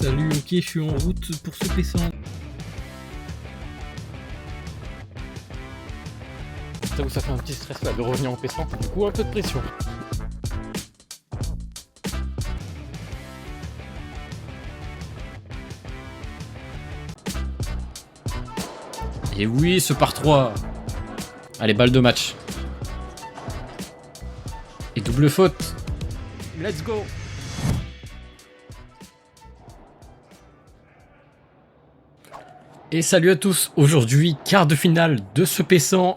Salut, ok, je suis en route pour ce P100. J'avoue, ça fait un petit stress là de revenir en P100. Du coup, un peu de pression. Et oui, ce par 3. Allez, balle de match. Et double faute. Let's go. Et salut à tous. Aujourd'hui, quart de finale de ce P100.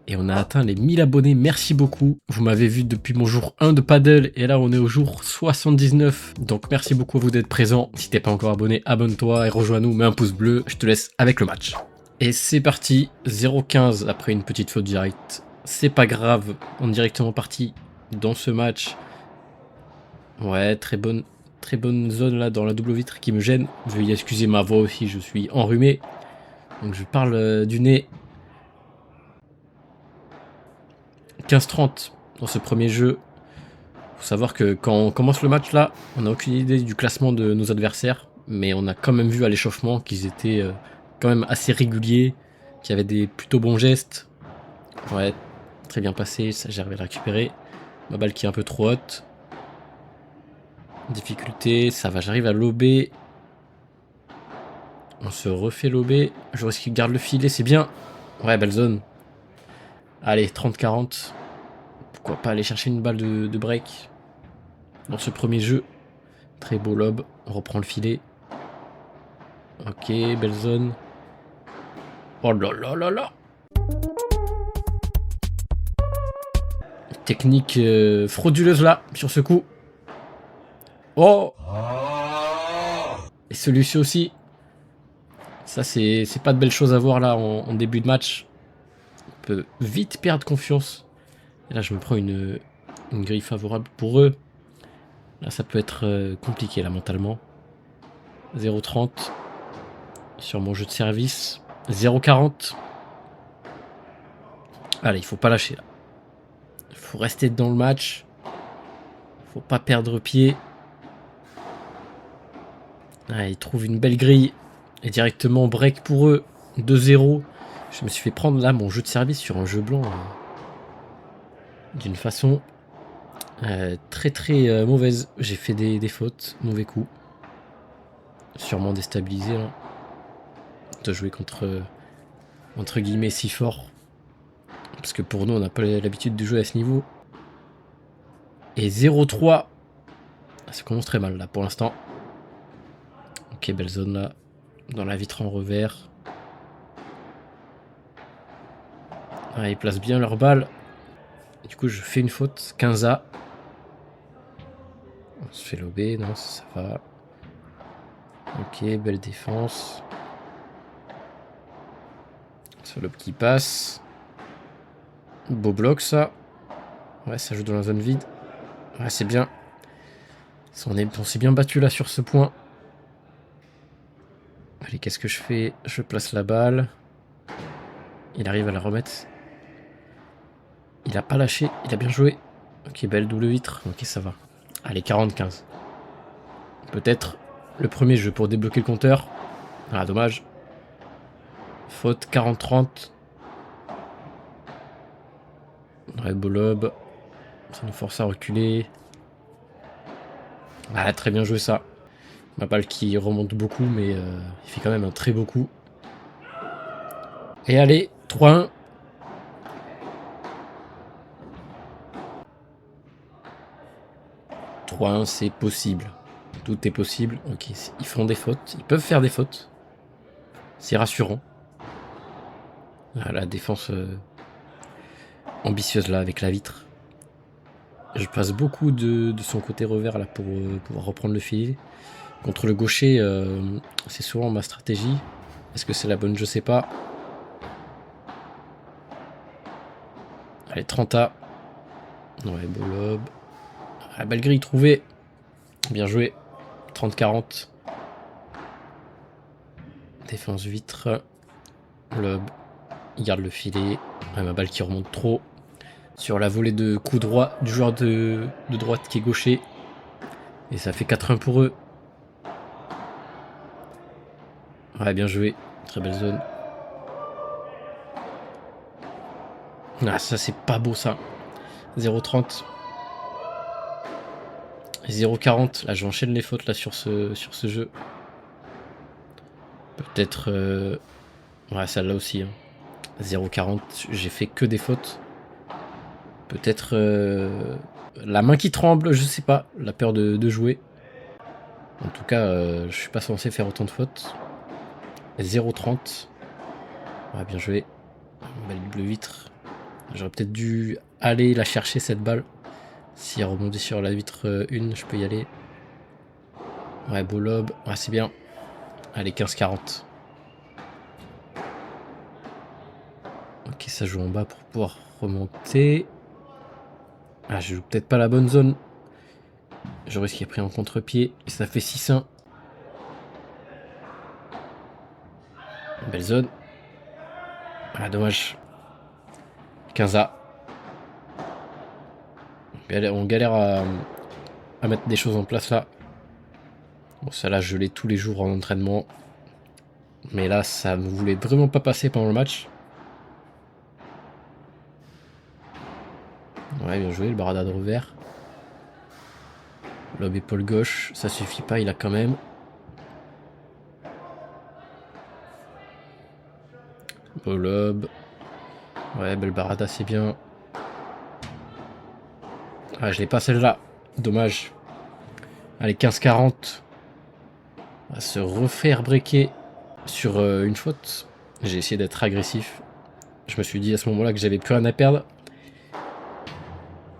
Et on a atteint les 1000 abonnés. Merci beaucoup. Vous m'avez vu depuis mon jour 1 de paddle. Et là, on est au jour 79. Donc, merci beaucoup à vous d'être présents. Si t'es pas encore abonné, abonne-toi et rejoins-nous. Mets un pouce bleu. Je te laisse avec le match. Et c'est parti. 0-15 après une petite faute directe. C'est pas grave. On est directement parti dans ce match. Ouais, très bonne zone là dans la double vitre qui me gêne. Veuillez excuser ma voix aussi, je suis enrhumé. Donc je parle du nez. 15-30 dans ce premier jeu. Faut savoir que quand on commence le match là, on n'a aucune idée du classement de nos adversaires. Mais on a quand même vu à l'échauffement qu'ils étaient quand même assez réguliers. Qu'il y avait des plutôt bons gestes. Ouais, très bien passé, ça j'arrive à le récupérer. Ma balle qui est un peu trop haute. Difficulté, ça va, j'arrive à lober. On se refait lober. Je risque qu'il garde le filet, c'est bien. Ouais, belle zone. Allez, 30-40. Pourquoi pas aller chercher une balle de break dans ce premier jeu. Très beau lob. On reprend le filet. Ok, belle zone. Oh là là là là. Technique frauduleuse là, sur ce coup. Oh. Et celui-ci aussi. Ça, c'est pas de belles choses à voir là en début de match. On peut vite perdre confiance. Et là, je me prends une grille favorable pour eux. Là, ça peut être compliqué là mentalement. 0-30 sur mon jeu de service. 0-40. Allez, il faut pas lâcher là. Il faut rester dans le match. Faut pas perdre pied. Ah, ils trouvent une belle grille. Et directement break pour eux. 2-0. Je me suis fait prendre là mon jeu de service sur un jeu blanc. D'une façon très mauvaise. J'ai fait des fautes. Mauvais coup. Sûrement déstabilisé là. De jouer contre entre guillemets si fort. Parce que pour nous on n'a pas l'habitude de jouer à ce niveau. Et 0-3. Ça commence très mal là pour l'instant. Ok, belle zone là. Dans la vitre en revers. Ah, ils placent bien leur balle. Du coup, je fais une faute. 15A. On se fait lober. Non, ça va. Ok, belle défense. Ce lob qui passe. Beau bloc, ça. Ouais, ça joue dans la zone vide. Ouais, c'est bien. On s'est bien battu là sur ce point. Allez, qu'est-ce que je fais? Je place la balle. Il arrive à la remettre. Il a pas lâché. Il a bien joué. Ok, belle double vitre. Ok, ça va. Allez, 40-15. Peut-être le premier jeu pour débloquer le compteur. Ah, dommage. Faute 40-30. Ouais, beau lob. Ça nous force à reculer. Ah, très bien joué ça. Ma balle qui remonte beaucoup, mais il fait quand même un très beau coup. Et allez, 3-1. C'est possible. Tout est possible. Ok, ils font des fautes. Ils peuvent faire des fautes. C'est rassurant. Ah, la défense ambitieuse là avec la vitre. Je passe beaucoup de son côté revers là pour pouvoir reprendre le filet. Contre le gaucher, c'est souvent ma stratégie. Est-ce que c'est la bonne? Je sais pas. Allez, 30A. Ouais, beau lob. Ah, belle grille trouvée. Bien joué. 30-40. Défense vitre. Lob. Il garde le filet. Ouais, ma balle qui remonte trop. Sur la volée de coup droit du joueur de droite qui est gaucher. Et ça fait 4-1 pour eux. Ouais, bien joué. Très belle zone. Ah, ça, c'est pas beau, ça. 0,30. 0,40. Là, j'enchaîne les fautes là sur ce jeu. Peut-être... Ouais, celle-là aussi. Hein. 0,40. J'ai fait que des fautes. Peut-être... La main qui tremble, je sais pas. La peur de jouer. En tout cas, je suis pas censé faire autant de fautes. 0,30. Ouais, bien joué. Belle double vitre. J'aurais peut-être dû aller la chercher cette balle. Si elle rebondit sur la vitre 1, je peux y aller. Ouais, beau lob. Ouais, c'est bien. Allez, 15-40. Ok, ça joue en bas pour pouvoir remonter. Ah, je joue peut-être pas la bonne zone. Je risque qu'il ait pris en contre-pied. Et ça fait 6-1. Belle zone. Ah, dommage. 15A. On galère à mettre des choses en place là. Bon, ça là, je l'ai tous les jours en entraînement. Mais là, ça ne voulait vraiment pas passer pendant le match. Ouais, bien joué, le barada de revers. Lob épaule gauche, ça suffit pas, il a quand même. Beau lob. Ouais, belle barada, c'est bien. Ah, je l'ai pas celle-là. Dommage. Allez, 15-40. On va se refaire breaker sur une faute. J'ai essayé d'être agressif. Je me suis dit à ce moment-là que j'avais plus rien à perdre.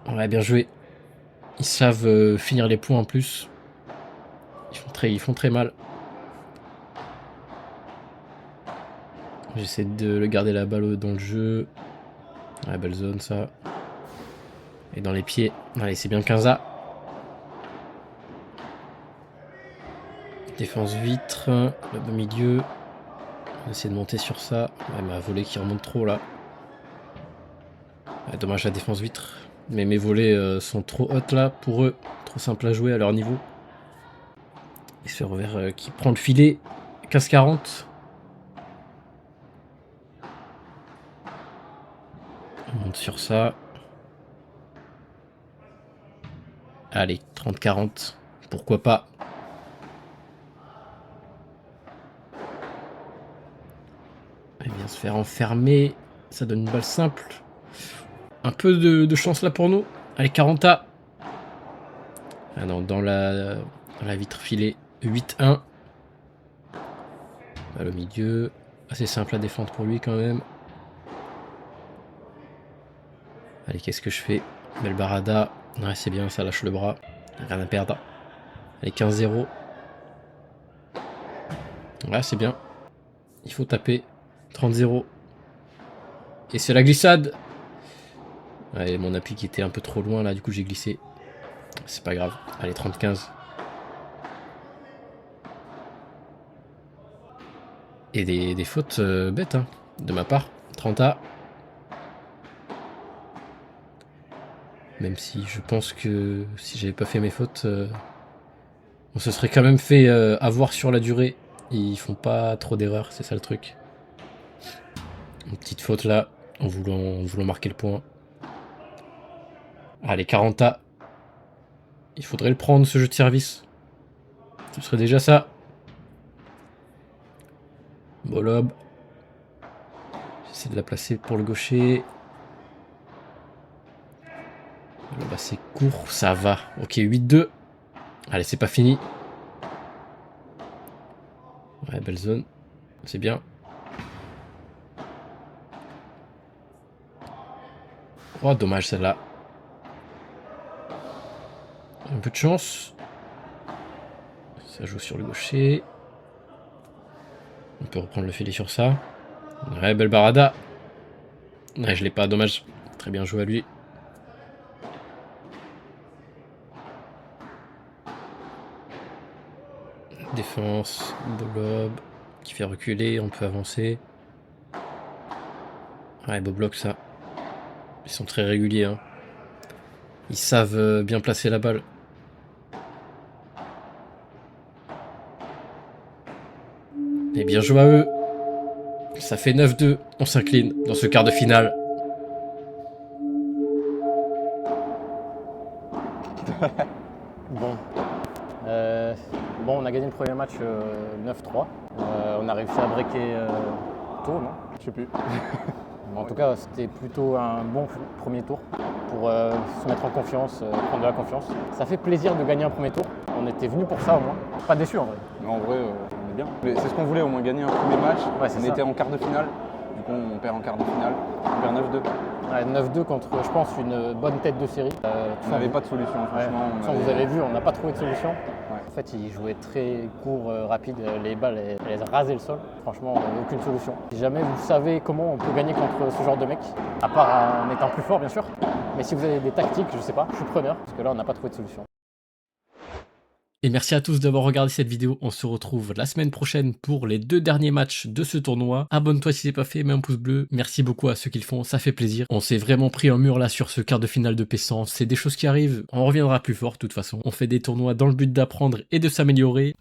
Ouais, bien joué. Ils savent finir les points en plus. Ils font très mal. J'essaie de le garder la balle dans le jeu. Ouais, belle zone ça. Et dans les pieds. Allez, c'est bien 15A. Défense vitre. Le beau milieu. On va essayer de monter sur ça. Ouais, ma volée qui remonte trop là. Ouais, dommage la défense vitre. Mais mes volées sont trop hautes là pour eux. Trop simple à jouer à leur niveau. Et ce revers qui prend le filet. 15-40. On monte sur ça. Allez, 30-40. Pourquoi pas. Elle vient se faire enfermer. Ça donne une balle simple. Un peu de chance là pour nous. Allez, 40A. Ah non, dans la vitre filet. 8-1. Balle au milieu. Assez simple à défendre pour lui quand même. Allez, qu'est-ce que je fais? Belle barada. Ouais, c'est bien, ça lâche le bras. Rien à perdre. Allez, 15-0. Ouais, c'est bien. Il faut taper. 30-0. Et c'est la glissade. Ouais, mon appui qui était un peu trop loin là, du coup j'ai glissé. C'est pas grave. Allez, 30-15. Et des fautes bêtes hein, de ma part. 30A. Même si je pense que si j'avais pas fait mes fautes, on se serait quand même fait avoir sur la durée. Ils font pas trop d'erreurs, c'est ça le truc. Une petite faute là, en voulant marquer le point. Allez, 40A. Il faudrait le prendre ce jeu de service. Ce serait déjà ça. Beau lob. J'essaie de la placer pour le gaucher. Le lob assez court, ça va. Ok, 8-2. Allez, c'est pas fini. Ouais, belle zone. C'est bien. Oh, dommage celle-là. Un peu de chance. Ça joue sur le gaucher. On peut reprendre le filet sur ça. Ouais, belle barada. Ouais, je l'ai pas, dommage. Très bien joué à lui. Défense, beau lob. Qui fait reculer, on peut avancer. Ouais, beau bloc ça. Ils sont très réguliers. Hein. Ils savent bien placer la balle. Et bien joué à eux. Ça fait 9-2. On s'incline dans ce quart de finale. Bon, on a gagné le premier match 9-3. On a réussi à breaker tôt, non? Je sais plus. En tout cas, c'était plutôt un bon premier tour pour se mettre en confiance, prendre de la confiance. Ça fait plaisir de gagner un premier tour. On était venus pour ça au moins. Pas déçus en vrai. En vrai, on est bien. C'est ce qu'on voulait, au moins gagner un premier match. Ouais, on était en quart de finale. Du coup, on perd en quart de finale. On perd 9-2. Ouais, 9-2 contre, je pense, une bonne tête de série. On n'avait pas de solution, franchement. Ouais. Vous avez vu, on n'a pas trouvé de solution. Ouais. En fait, ils jouaient très court, rapide. Les balles, elles rasaient le sol. Franchement, aucune solution. Si jamais vous savez comment on peut gagner contre ce genre de mec, à part en étant plus fort, bien sûr. Mais si vous avez des tactiques, je sais pas, je suis preneur. Parce que là, on n'a pas trouvé de solution. Et merci à tous d'avoir regardé cette vidéo. On se retrouve la semaine prochaine pour les 2 derniers matchs de ce tournoi. Abonne-toi si c'est pas fait, mets un pouce bleu. Merci beaucoup à ceux qui le font, ça fait plaisir. On s'est vraiment pris un mur là sur ce quart de finale de P100. C'est des choses qui arrivent. On reviendra plus fort de toute façon. On fait des tournois dans le but d'apprendre et de s'améliorer.